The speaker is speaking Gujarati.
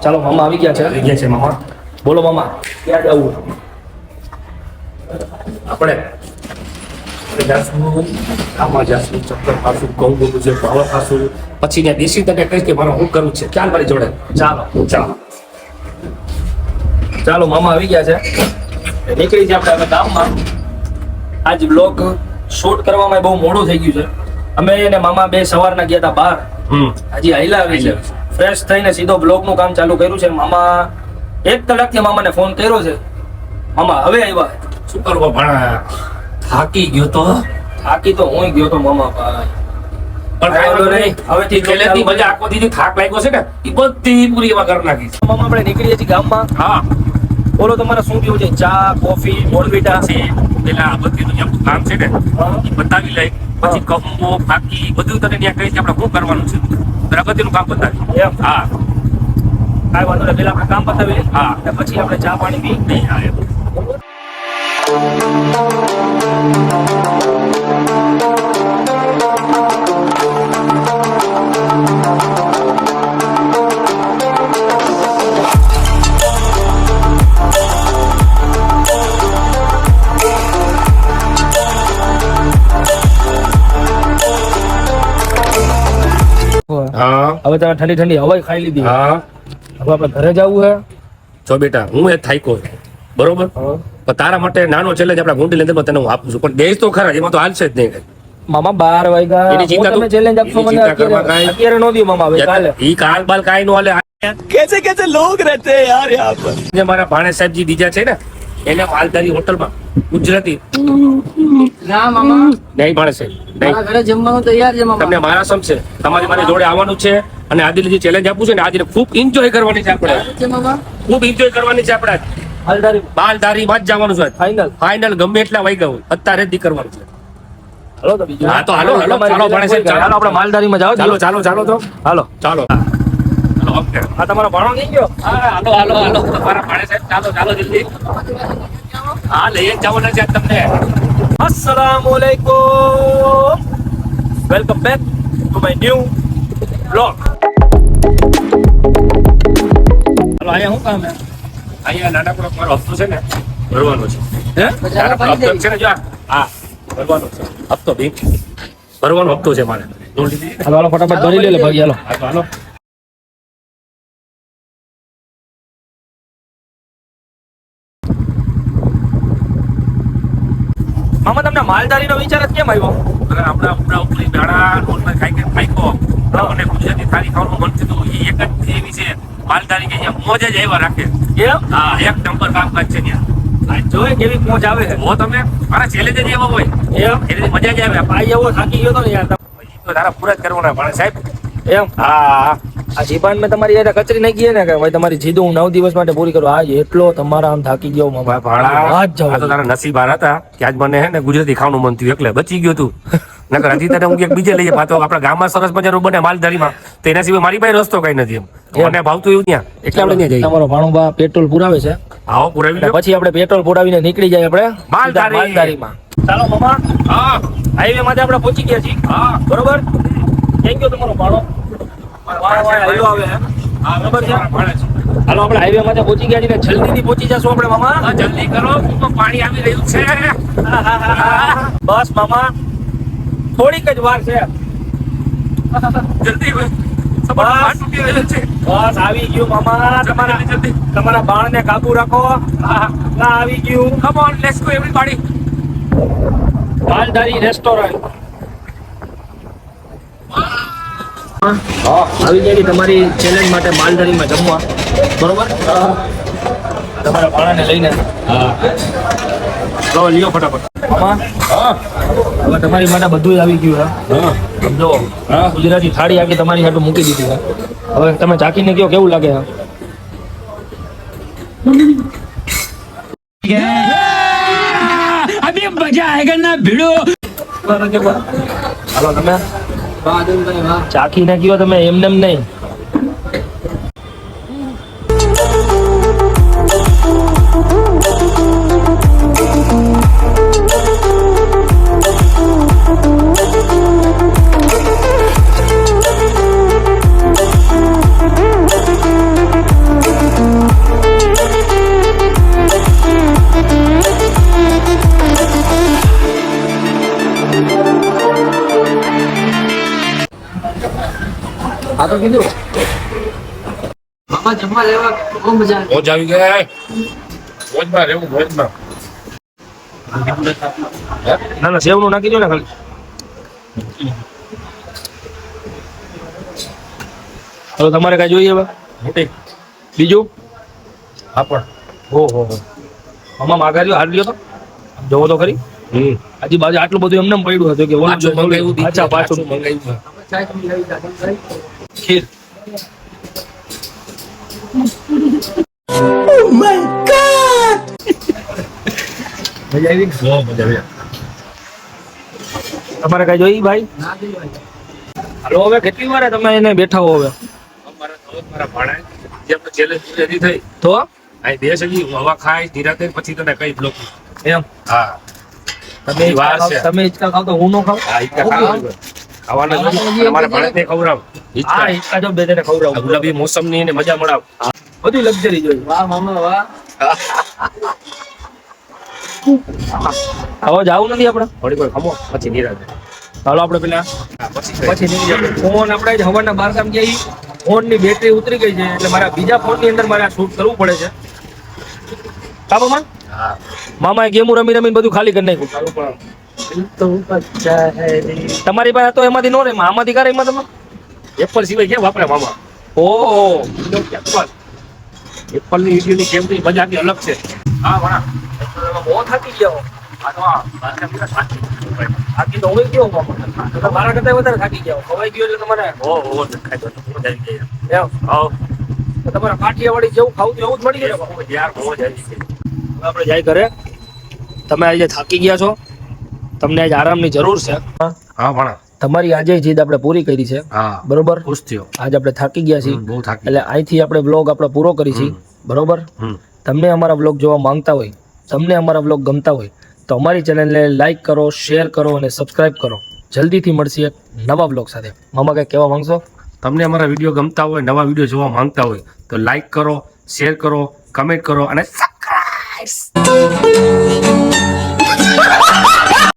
ચાલો મામા આવી ગયા છે મામા. બોલો મામા, ક્યાં જવું? આપણે જાશું આમાં જાશું, ચક્કર ખાશું, ઘઉં બોલું છે, ભાવ ખાશું, પછી ત્યાં દેશી તકે કહીશ કે મારે શું કરવું છે. ચાલ મારી જોડે. ચાલો મામા આવી ગયા છે. નીકળી છે આપણે હવે ગામમાં. આજ બ્લોગ શૂટ કરવામાં બહુ મોડું થઈ ગયું છે. અમે અને મામા બે સવારના ગયા હતા બહાર. હજી આયલા આવી છે. ફ્રેશ થઈને સીધો બ્લોગ નું કામ ચાલુ કર્યું છે. મામા 1 કલાકથી મામાને ફોન કર્યો છે. મામા હવે આવ્યા. શું કરવું ભણા, થાકી ગયો તો. થાકી તો હું ગયો તો મામા ભાઈ. પણ હવેથી પહેલેથી મજા આખો દીધી થાક લાગ્યો છે ને એ બધી પૂરી એવા કરી નાખી. મામા આપણે નીકળીએ છીએ ગામમાં. હા બોલો તમારે શું પીવું છે? ચા, કોફી, બોર્નવિટા? છે પેલા આ બધીનું જે આપણું કામ છે ને એ બતાવી લઈ, પછી કંબો ફાકી બધું તને ત્યાં કહીશ કે આપણે શું કરવાનું છે. બરાબર, બધીનું કામ બતાવી. એમ? હા કાંઈ વાંધો નહીં, પેલા આપણે કામ પતાવી લઈએ. હા, અને પછી આપણે ચા પાણી પી. નહીં હા એમ. હા હવે તમે ઠંડી ઠંડી હવાઈ ખાઈ લીધી. હા હવે આપણે ઘરે જવું છે. જો બેટા, હું એ થાક્યો છું, બરોબર, પણ તારા માટે નાનો ચેલેન્જ આપણા ગુંડી લેન્દરમાં તને હું આપું છું, પણ દેશ તો ખરા, એમાં તો હાલશે જ નહીં. મામા 12 વાગ્યા. એની ચિંતા તમે ચેલેન્જ આપશો એની મને ચિંતા કરવા કાંઈ- અત્યારે નો દો મામા. હવે કાલે ઈ કાલ બાલ કાંઈ નો હાલે. कैसे लोग रहते हैं यार यहाँ पर। જે મારા ભાણે સાહેબજી બીજા છે ને એને માલધારી હોટલમાં ગુજરાતી ના મામા, નહીં ભાણે સાહેબ નહીં. મારા ઘરે જમવાનું તૈયાર છે મામા. તમને મારા સમશે, તમારી મારી જોડે આવવાનું છે અને આજે જે ચેલેન્જ આપું છે ને આજે ખૂબ એન્જોય કરવાની છે આપણે. છે મામા. ખૂબ એન્જોય કરવાની છે આપણે. હાલદારી બાલધારીમાં જ જવાનું છે. ફાઇનલ. ફાઇનલ ગમે એટલા વાગ્યા હોય અત્યારે જ કરવાનું છે. હાલો તો બીજું. હા તો હાલો ચાલો ભાણે સાહેબ, ચાલો આપણે માલધારીમાં જાઓ. ચાલો તો હાલો. ચાલો. ઓકે, આ તમારો ભાણો નહીં ગયો? હાલો તમારા ભાણે સાહેબ, ચાલો જલ્દી. હા લઈ જ જવાના છે તમને. અસ્સલામુઅલૈકુમ, welcome back to my new blog. Hello, અહીંયા શું કામ છે? અહીંયા નાનકડો મારો હપ્તો છે ને ભરવાનો છે. હે? નાનકડો હપ્તો છે ને, જો હા ભરવાનો છે હપ્તો. બી ભરવાનો હપ્તો છે મારે. હાલો હાલો, ફટાફટ ભરી લે ભાઈ. હાલો. હા તો હાલો. મામા તમને માલધારીનો વિચાર જ કેમ આવ્યો? અને આપણા ઉપરી દાણા નોર્મલ ખાઈ ખાઈકો મને ગુજરાતી થાળી ખાવાનું મન થતું. એ એક જ એવી છે માલધારી કે અહીંયા મોજ જ આવ્યા રાખે. એમ? હા, એક નંબર કામકાજ છે ત્યાં. આ જોઈ કેવી પહોંચ આવે છે. હો તમે મારા ચેલેન્જ જ એવા હોય એમ? એટલે મજા જ આવે. ભાઈ એવો થાકી ગયો તો ને યાર. ઈ તો તારા પૂરા જ કરવાના ભાણે સાહેબ. એમ? હા આ જીભાન મેં તમારી યાર કચરી નાખી છે ને કે ભાઈ તમારી જીદ હું 9 દિવસ માટે પૂરી કરું. આ એટલો તમારા આમ થાકી ગયો મામા. ભાડા આ જ આ તો તારા નસીબ હારા હતા કે આજ મને હે ને ગુજરાતી ખાવાનું મન થયું એટલે બચી ગયો તું. નકર હજી તને હું એક બીજે લઈએ પાછો આપણા ગામમાં સરસ મજાનું બને માલધારીમાં, તો એના સિવાય મારી પાસે રસ્તો કઈ નથી. એમ મને ભાવતું એવું ત્યાં એટલે આપણે ત્યાં જઈએ. તમારો ભાણુબા પેટ્રોલ પુરાવે છે. આવો પુરાવી લો. પછી આપણે પેટ્રોલ પુરાવીને નીકળી જાય આપણે માલધારી. માલધારીમાં. ચાલો મામા, હા હાઈવે માંથી આપણે પહોંચી ગયા છીએ. હા બરોબર. થેન્ક યુ તમારો ભાણો. હાઈવે આવે હે. હા બરાબર છે. ભાણે છે. હાલો આપણે હાઈવે માંથી પહોંચી ગયા છીએ. જલ્દીથી પહોંચી જશું આપણે મામા. હા જલ્દી કરો, કૂપમાં પાણી આવી રહ્યું છે. બસ મામા, થોડીક જ વાર છે. જલ્દી સબા તૂટી રહ્યો છે. બસ આવી ગયું મામા. જલ્દી તમારા બાણને કાબુ રાખો. હા ના આવી ગયું. Come on let's go everybody. Maldhari restaurant. આવી ગઈ તમારી ચેલેન્જ માટે માલધારીમાં જમવા. બરોબર. તમારા ભાણાને લઈને. લો લ્યો ફટાફટ. મામા, હા હવે તમારી માટે બધું આવી ગયું છે. હા સમજો, હા. ગુજરાતી થાળી આખી તમારી હાટું મૂકી દીધી છે. હવે તમે ચાખીને કહો કેવું લાગે છે. अभी मजा आएगा ना भिड़ो। હાલો તમે વાહ અતુલભાઈ વાહ. ચાખીને કહો, તમે એમને એમ નહીં. આ તો કીધું મામા જમવા લેવા બહુ મજા આવી. મોજ આવી ગઈ. મોજમાં રહેવું, મોજમાં. ના ના સેવનું નાખી દો ને ખાલી. હવે તમારે કાંઈ જોઈએ હવે મોટી બીજું? પાપડ. ઓહો મામા માગાર્યો હાલ લ્યો તો જોવો તો ખરી. હજી બાજુ આટલું બધું એમને એમ પડ્યું હતું કે ઓલું પાછું મંગાવ્યું બીજું. અચ્છા પાછું મંગાવ્યું. ચાય પીવી દાદા. ખીર. મજા આવી? બહુ મજા આવી. તમારે કાંઈ જોઈએ ભાઈ? ના દેવાય. હાલો હવે કેટલી વાર તમે એને બેઠા હો હવે મારા ભાણા જે આપણે challenge પૂરી થઈ તો અહીં બેસ હજી હવા ખાય નિરાતે પછી તને કઈ બ્લોક. એમ હા તમે વાર છે. તમે હિંચકા ખાવ તો હું ન ખાવ. હા ઈચ્છા ખાવાનું. ખાવાના જોઈએ. અમારા ભાણેજને ખવડાવ. હા ઈચ્છા. હિંચકા જો બે જણે આ ખવડાવું. ગુલાબી મોસમની એને મજા મળાવ. બધી લક્ઝરી જોઈએ. વાહ મામા વાહ. હવે જાવું નથી આપણે. થોડી વાર ખમો પછી નિરાતે. ચાલો આપણે પેલા હા, પછી પછી નીકળી જઈએ. ફોન આપણે જ હવારના 12 કામ ગયા ફોન ની બેટરી ઉતરી ગઈ છે એટલે મારા બીજા ફોન ની અંદર મારે શૂટ કરવું પડે છે. કાબુમાં હા મામાએ ગેમો રમી રમીને બધું ખાલી કરી નાખ્યું. ચાલુ પણ તો બચ્ચા હે રે. તમારી પાસે તો એમાંથી નો રે આમાંથી કરે એમાં તમે. એપલ સિવાય કેમ વાપરે મામા? ઓહો એપલ ની વિડીયોની કેમની મજા આખી અલગ છે. હા વણા બહુ થાકી ગયા હો. આ તો આ બારકા બીજા સાચી. થાકી તો હું ગયો મામા. તમે મારા કરતા વધારે થાકી ગયા હો. ખવાઈ ગયો એટલે તમારે ઓ ખાઈ તો મજા આવી ગઈ. એમ આવ તો તમારા કાઠિયાવાડી જેવું ખાવું તો એવું જ મળી ગયું ને. યાર બહુ મજા આવી ગઈ. હવે આપણે જાય ઘરે. તમે આજે થાકી ગયા છો તમને આજે આરામની જરૂર છે. હા વણા તમારી આજે જીદ આપણે પૂરી કરી છે હા બરોબર. ખુશ થયો. આજે આપણે થાકી ગયા છીએ બહુ થાકી. એટલે અહીંથી આપણે વ્લોગ આપણો પૂરો કરી છીએ બરોબર. તમને અમારા વ્લોગ જોવા માંગતા હોય તમને અમારા વ્લોગ ગમતા હોય તો અમારી ચેનલને લાઈક કરો શેર કરો અને સબસ્ક્રાઇબ કરો. જલ્દીથી મળશે એક નવા વ્લોગ સાથે. મામા કંઈક કહેવા માંગશો? તમને અમારા વિડીયો ગમતા હોય નવા વિડીયો જોવા માંગતા હોય તો લાઈક કરો શેર કરો કમેન્ટ કરો અને સબસ્ક્રાઇબ